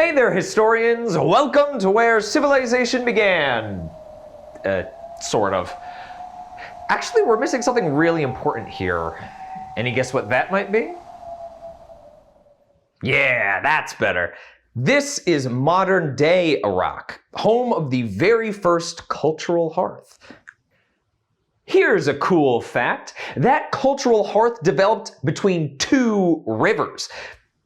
Hey there, historians! Welcome to where civilization began. Sort of. Actually, we're missing something really important here. Any guess what that might be? Yeah, that's better. This is modern-day Iraq, home of the very first cultural hearth. Here's a cool fact. That cultural hearth developed between two rivers.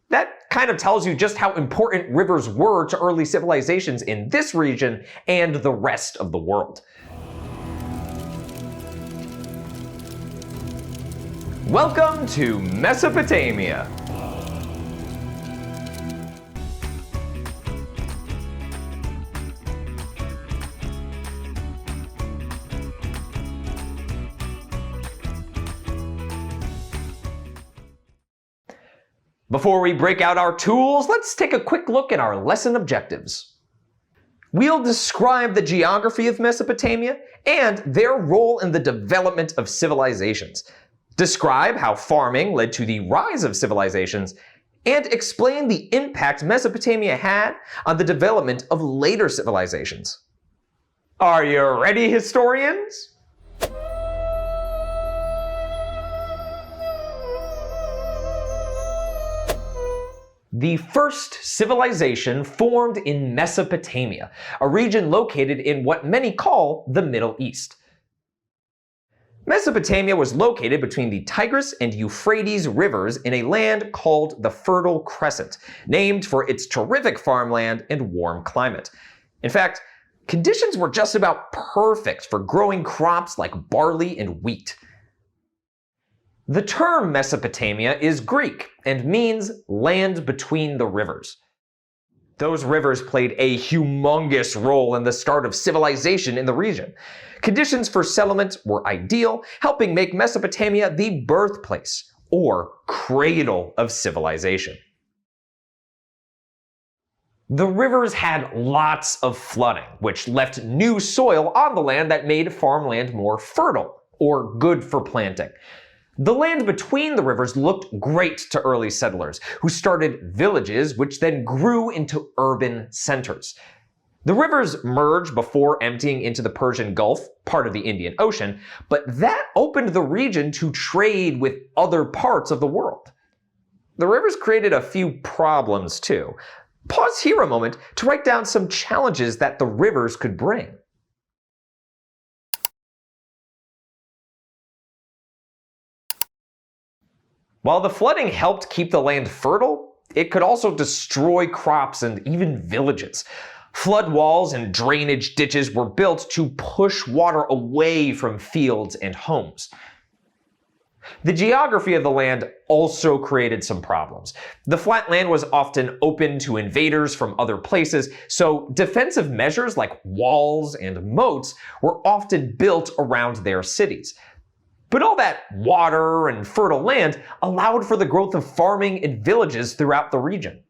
That kind of tells you just how important rivers were to early civilizations in this region and the rest of the world. Welcome to Mesopotamia. Before we break out our tools, let's take a quick look at our lesson objectives. We'll describe the geography of Mesopotamia and their role in the development of civilizations, describe how farming led to the rise of civilizations, and explain the impact Mesopotamia had on the development of later civilizations. Are you ready, historians? The first civilization formed in Mesopotamia, a region located in what many call the Middle East. Mesopotamia was located between the Tigris and Euphrates rivers in a land called the Fertile Crescent, named for its terrific farmland and warm climate. In fact, conditions were just about perfect for growing crops like barley and wheat. The term Mesopotamia is Greek and means land between the rivers. Those rivers played a humongous role in the start of civilization in the region. Conditions for settlement were ideal, helping make Mesopotamia the birthplace, or cradle of civilization. The rivers had lots of flooding, which left new soil on the land that made farmland more fertile, or good for planting. The land between the rivers looked great to early settlers, who started villages which then grew into urban centers. The rivers merged before emptying into the Persian Gulf, part of the Indian Ocean, but that opened the region to trade with other parts of the world. The rivers created a few problems too. Pause here a moment to write down some challenges that the rivers could bring. While the flooding helped keep the land fertile, it could also destroy crops and even villages. Flood walls and drainage ditches were built to push water away from fields and homes. The geography of the land also created some problems. The flat land was often open to invaders from other places, so defensive measures like walls and moats were often built around their cities. But all that water and fertile land allowed for the growth of farming and villages throughout the region.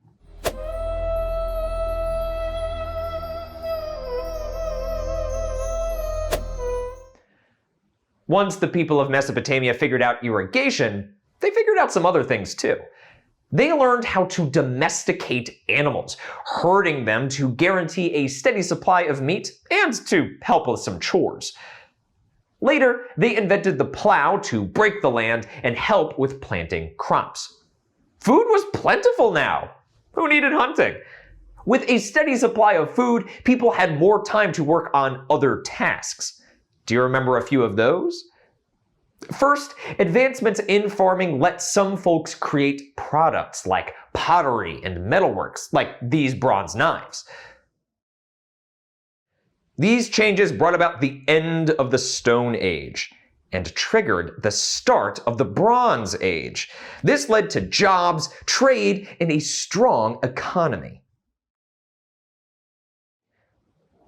Once the people of Mesopotamia figured out irrigation, they figured out some other things too. They learned how to domesticate animals, herding them to guarantee a steady supply of meat and to help with some chores. Later, they invented the plow to break the land and help with planting crops. Food was plentiful now. Who needed hunting? With a steady supply of food, people had more time to work on other tasks. Do you remember a few of those? First, advancements in farming let some folks create products like pottery and metalworks, like these bronze knives. These changes brought about the end of the Stone Age and triggered the start of the Bronze Age. This led to jobs, trade, and a strong economy.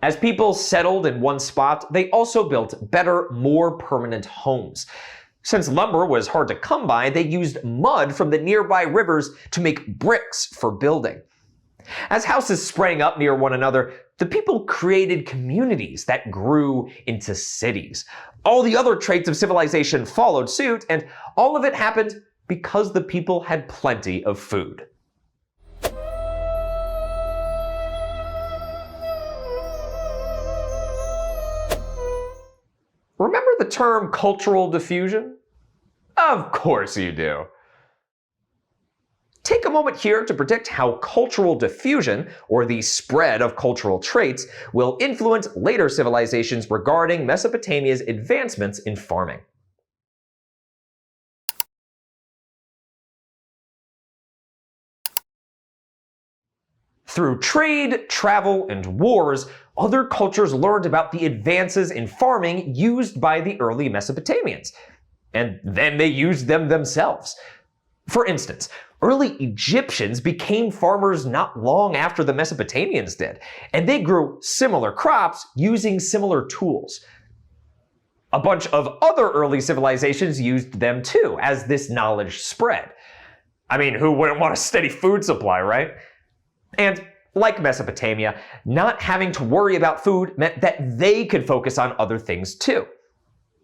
As people settled in one spot, they also built better, more permanent homes. Since lumber was hard to come by, they used mud from the nearby rivers to make bricks for building. As houses sprang up near one another, the people created communities that grew into cities. All the other traits of civilization followed suit, and all of it happened because the people had plenty of food. the term cultural diffusion? Of course you do. Take a moment here to predict how cultural diffusion, or the spread of cultural traits, will influence later civilizations regarding Mesopotamia's advancements in farming. Through trade, travel, and wars, other cultures learned about the advances in farming used by the early Mesopotamians, and then they used them themselves. For instance, early Egyptians became farmers not long after the Mesopotamians did, and they grew similar crops using similar tools. A bunch of other early civilizations used them too, as this knowledge spread. I mean, who wouldn't want a steady food supply, right? And like Mesopotamia, not having to worry about food meant that they could focus on other things too.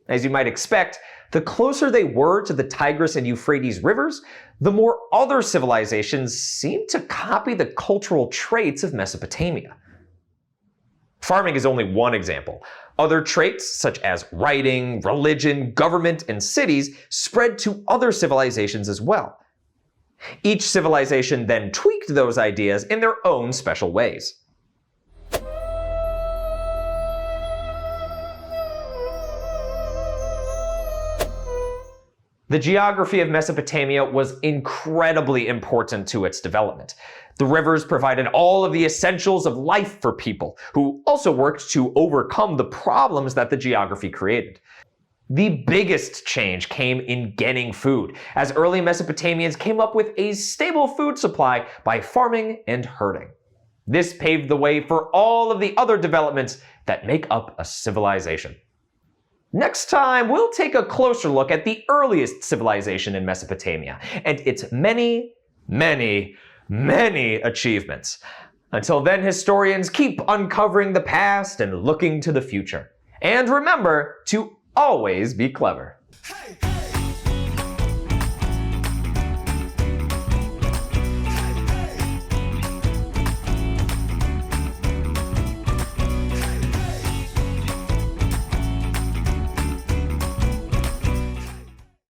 As you might expect, the closer they were to the Tigris and Euphrates rivers, the more other civilizations seemed to copy the cultural traits of Mesopotamia. Farming is only one example. Other traits, such as writing, religion, government, and cities, spread to other civilizations as well. Each civilization then tweaked those ideas in their own special ways. The geography of Mesopotamia was incredibly important to its development. The rivers provided all of the essentials of life for people, who also worked to overcome the problems that the geography created. The biggest change came in getting food, as early Mesopotamians came up with a stable food supply by farming and herding. This paved the way for all of the other developments that make up a civilization. Next time, we'll take a closer look at the earliest civilization in Mesopotamia and its many, many, many achievements. Until then, historians, keep uncovering the past and looking to the future. And remember to always be clever. Hey!